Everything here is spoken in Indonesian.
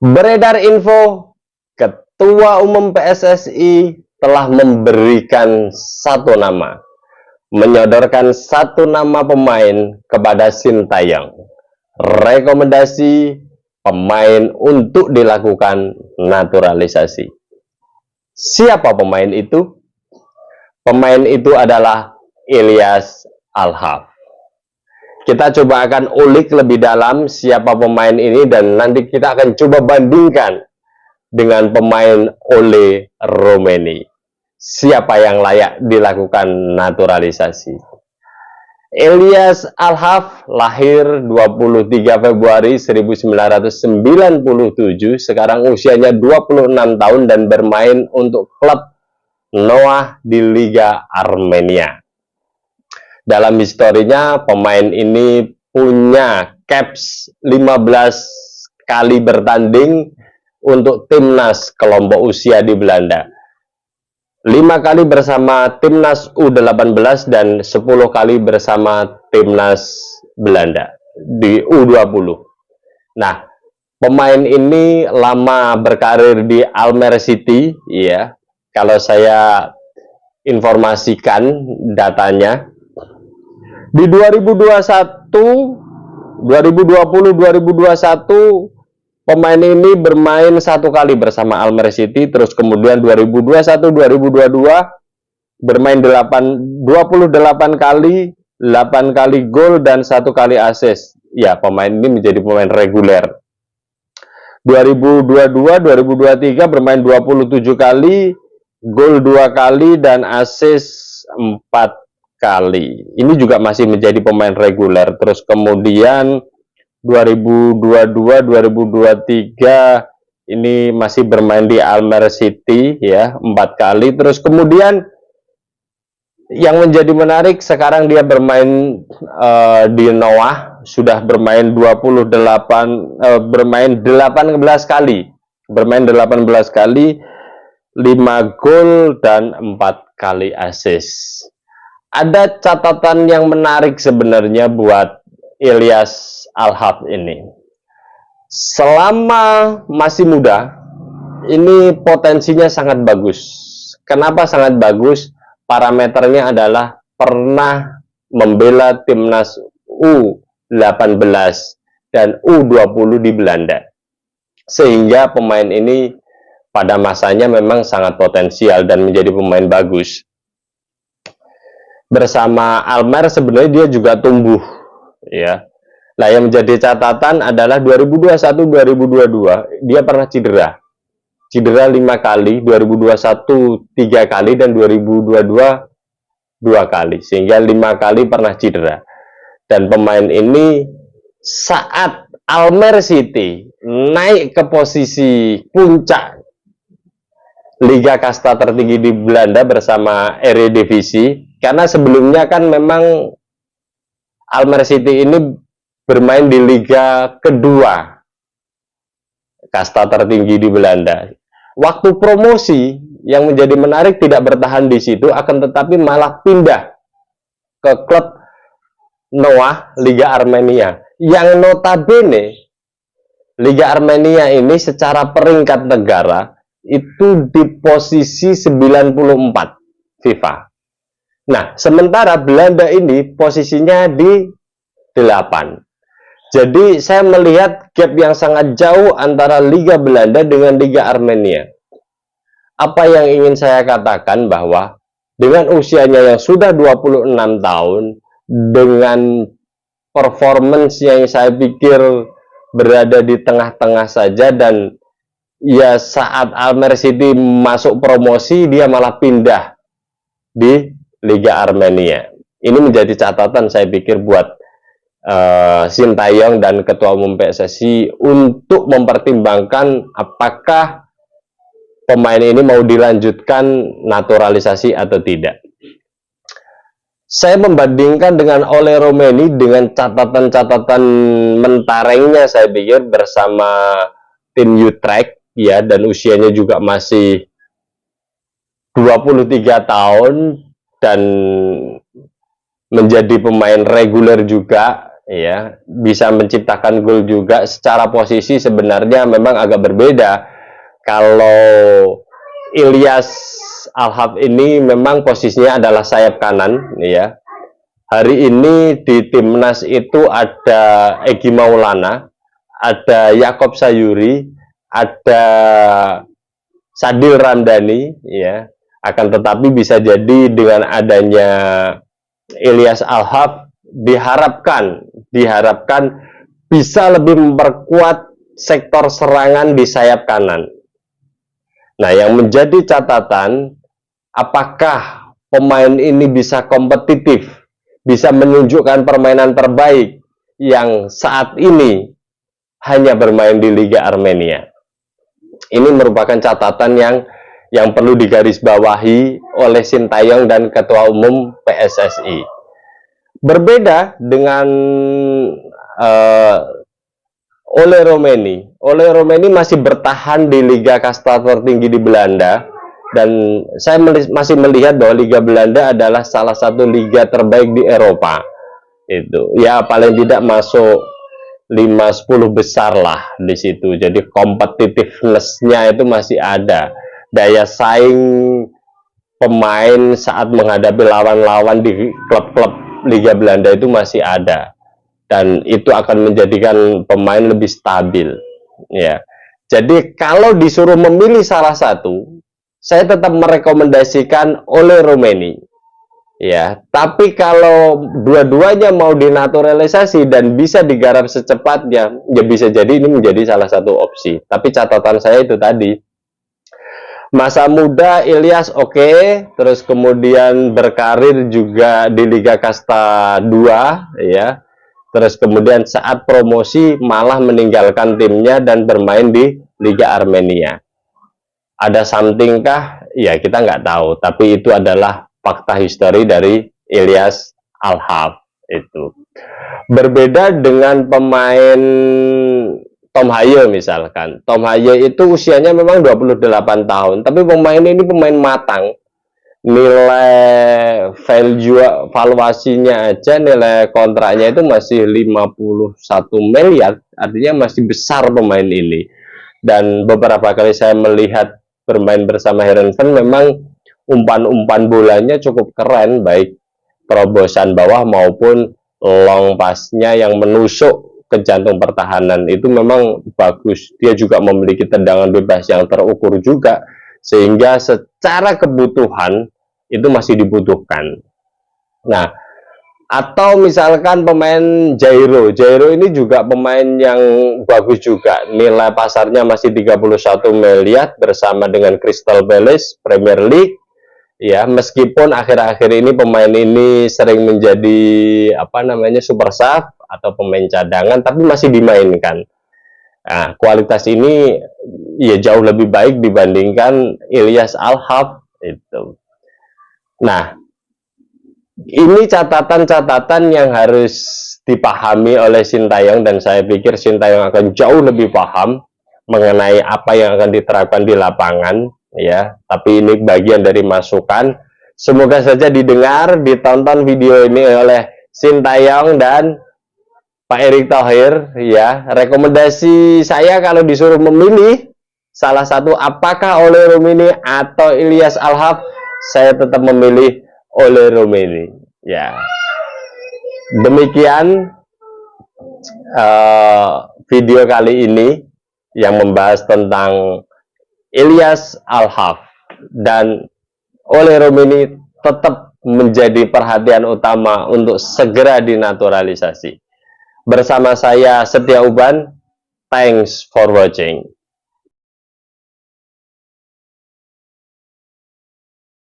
Beredar info, Ketua Umum PSSI telah memberikan satu nama, menyodorkan satu nama pemain kepada Sintayong. Rekomendasi pemain untuk dilakukan naturalisasi. Siapa pemain itu? Pemain itu adalah Ilyas Al-Haf. Kita coba akan ulik lebih dalam siapa pemain ini dan nanti kita akan coba bandingkan dengan pemain Ole Romeni. Siapa yang layak dilakukan naturalisasi? Ilyas Al-Haf lahir 23 Februari 1997, sekarang usianya 26 tahun dan bermain untuk klub Noah di Liga Armenia. Dalam historinya, pemain ini punya caps 15 kali bertanding untuk timnas kelompok usia di Belanda. 5 kali bersama timnas U18 dan 10 kali bersama timnas Belanda di U20. Nah, pemain ini lama berkarir di Almere City, ya. Kalau saya informasikan datanya, di 2021, 2020, 2021 pemain ini bermain 1 kali bersama Almere City, terus kemudian 2021, 2022 bermain 28 kali, 8 kali gol dan 1 kali assist. Ya, pemain ini menjadi pemain reguler. 2022, 2023 bermain 27 kali, gol 2 kali dan assist 4 kali. Ini juga masih menjadi pemain reguler. Terus kemudian 2022, 2023 ini masih bermain di Almere City, ya, 4 kali. Terus kemudian yang menjadi menarik, sekarang dia bermain di Noah, sudah bermain 18 kali. Bermain 18 kali, 5 gol dan 4 kali assist. Ada catatan yang menarik sebenarnya buat Ilyas Al-Haf ini. Selama masih muda, ini potensinya sangat bagus. Kenapa sangat bagus? Parameternya adalah pernah membela timnas U18 dan U20 di Belanda. Sehingga pemain ini pada masanya memang sangat potensial dan menjadi pemain bagus. Bersama Almere sebenarnya dia juga tumbuh, ya. Nah, yang menjadi catatan adalah 2021-2022 dia pernah cedera 5 kali, 2021 3 kali dan 2022 2 kali, sehingga 5 kali pernah cedera. Dan pemain ini saat Almere City naik ke posisi puncak Liga Kasta tertinggi di Belanda bersama Eredivisie, karena sebelumnya kan memang Almere City ini bermain di Liga kedua kasta tertinggi di Belanda. Waktu promosi yang menjadi menarik tidak bertahan di situ, akan tetapi malah pindah ke klub Noah Liga Armenia. Yang notabene Liga Armenia ini secara peringkat negara itu di posisi 94 FIFA. Nah, sementara Belanda ini posisinya di 8. Jadi saya melihat gap yang sangat jauh antara Liga Belanda dengan Liga Armenia. Apa yang ingin saya katakan bahwa dengan usianya yang sudah 26 tahun, dengan performance yang saya pikir berada di tengah-tengah saja, dan ya saat Almere City masuk promosi dia malah pindah di Liga Armenia. Ini menjadi catatan saya pikir buat Sintayong dan Ketua Umum PSSI untuk mempertimbangkan apakah pemain ini mau dilanjutkan naturalisasi atau tidak. Saya membandingkan dengan Ole Romeni dengan catatan-catatan mentarengnya, saya pikir bersama tim Utrecht, ya, dan usianya juga masih 23 tahun dan menjadi pemain reguler juga ya, bisa menciptakan gol juga. Secara posisi sebenarnya memang agak berbeda. Kalau Ilyas Alhaf ini memang posisinya adalah sayap kanan, ya. Hari ini di timnas itu ada Egy Maulana, ada Yaakob Sayuri, ada Sadil Ramdhani, ya. Akan tetapi bisa jadi dengan adanya Ilyas Alhaf diharapkan bisa lebih memperkuat sektor serangan di sayap kanan. Nah, yang menjadi catatan, apakah pemain ini bisa kompetitif, bisa menunjukkan permainan terbaik yang saat ini hanya bermain di Liga Armenia. Ini merupakan catatan yang perlu digarisbawahi oleh Sintayong dan Ketua Umum PSSI. Berbeda dengan Ole Romeni. Ole Romeni masih bertahan di liga kasta tertinggi di Belanda, dan saya masih melihat bahwa Liga Belanda adalah salah satu liga terbaik di Eropa. Itu ya, paling tidak masuk 5-10 besar lah di situ. Jadi competitiveness-nya itu masih ada. Daya saing pemain saat menghadapi lawan-lawan di klub-klub Liga Belanda itu masih ada. Dan itu akan menjadikan pemain lebih stabil, ya. Jadi kalau disuruh memilih salah satu, saya tetap merekomendasikan Ole Romeni, ya. Tapi kalau dua-duanya mau dinaturalisasi dan bisa digarap secepatnya, ya bisa jadi ini menjadi salah satu opsi. Tapi catatan saya itu tadi, masa muda Ilyas oke, terus kemudian berkarir juga di Liga Kasta 2, ya. Terus kemudian saat promosi malah meninggalkan timnya dan bermain di Liga Armenia. Ada something kah? Ya, kita nggak tahu. Tapi itu adalah fakta histori dari Ilyas Alhaf itu. Berbeda dengan pemain Tom Haye misalkan. Tom Haye itu usianya memang 28 tahun. Tapi pemain ini pemain matang. Nilai valuasinya aja, nilai kontraknya itu masih 51 miliar, artinya masih besar pemain ini. Dan beberapa kali saya melihat bermain bersama Heerenveen, memang umpan-umpan bolanya cukup keren, baik terobosan bawah maupun long pass-nya yang menusuk ke jantung pertahanan itu memang bagus. Dia juga memiliki tendangan bebas yang terukur juga, sehingga secara kebutuhan itu masih dibutuhkan. Nah, atau misalkan pemain Jairo ini juga pemain yang bagus juga. Nilai pasarnya masih 31 miliar bersama dengan Crystal Palace Premier League. Ya, meskipun akhir-akhir ini pemain ini sering menjadi super sub atau pemain cadangan, tapi masih dimainkan. Nah, kualitas ini ya jauh lebih baik dibandingkan Ilyas Alhaf itu. Nah, ini catatan-catatan yang harus dipahami oleh Sintayong, dan saya pikir Sintayong akan jauh lebih paham mengenai apa yang akan diterapkan di lapangan, ya. Tapi ini bagian dari masukan. Semoga saja didengar, ditonton video ini oleh Sintayong dan Pak Erick Thohir, ya. Rekomendasi saya kalau disuruh memilih salah satu, apakah Ole Romeni atau Ilyas Alhaf, saya tetap memilih Ole Romeni, ya. Demikian video kali ini yang membahas tentang Ilyas Alhaf, dan Ole Romeni tetap menjadi perhatian utama untuk segera dinaturalisasi. Bersama saya Setia Uban, thanks for watching.